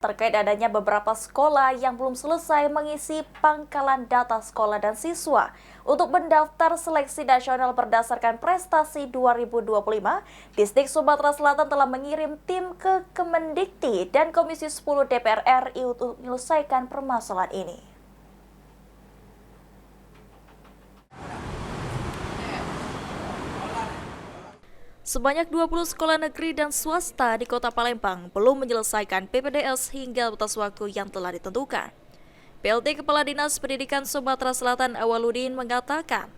Terkait adanya beberapa sekolah yang belum selesai mengisi pangkalan data sekolah dan siswa untuk mendaftar seleksi nasional berdasarkan prestasi 2025, Distrik Sumatera Selatan telah mengirim tim ke Kemendikti dan Komisi 10 DPR RI untuk menyelesaikan permasalahan ini. Sebanyak 20 sekolah negeri dan swasta di Kota Palembang belum menyelesaikan PPDS hingga batas waktu yang telah ditentukan. PLT Kepala Dinas Pendidikan Sumatera Selatan Awaludin mengatakan,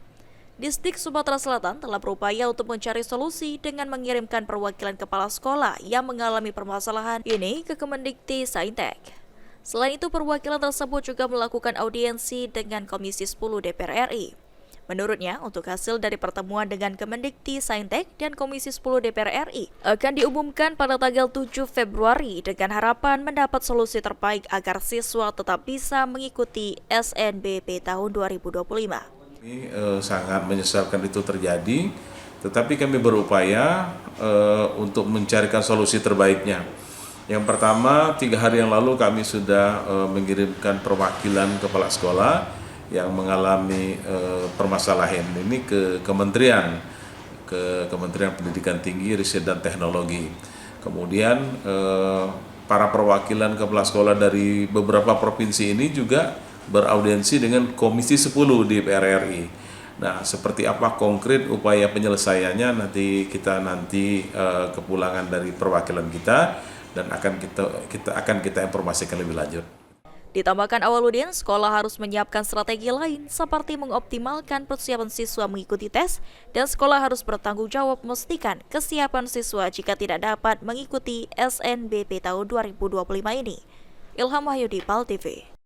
Distrik Sumatera Selatan telah berupaya untuk mencari solusi dengan mengirimkan perwakilan kepala sekolah yang mengalami permasalahan ini ke Kemendikti Saintek. Selain itu, perwakilan tersebut juga melakukan audiensi dengan Komisi 10 DPR RI. Menurutnya, untuk hasil dari pertemuan dengan Kemendikti Saintek dan Komisi 10 DPR RI akan diumumkan pada tanggal 7 Februari dengan harapan mendapat solusi terbaik agar siswa tetap bisa mengikuti SNBP tahun 2025. Ini sangat menyesalkan itu terjadi, tetapi kami berupaya untuk mencarikan solusi terbaiknya. Yang pertama, 3 hari yang lalu kami sudah mengirimkan perwakilan kepala sekolah yang mengalami permasalahan ini ke Kementerian Pendidikan Tinggi, Riset dan Teknologi. Kemudian para perwakilan kepala sekolah dari beberapa provinsi ini juga beraudiensi dengan Komisi 10 DPR RI. Nah, seperti apa konkret upaya penyelesaiannya nanti kepulangan dari perwakilan kita dan akan kita informasikan lebih lanjut. Ditambahkan Awaludin, sekolah harus menyiapkan strategi lain seperti mengoptimalkan persiapan siswa mengikuti tes dan sekolah harus bertanggung jawab memastikan kesiapan siswa jika tidak dapat mengikuti SNBP tahun 2025 ini. Ilham Wahyudi, PAL TV.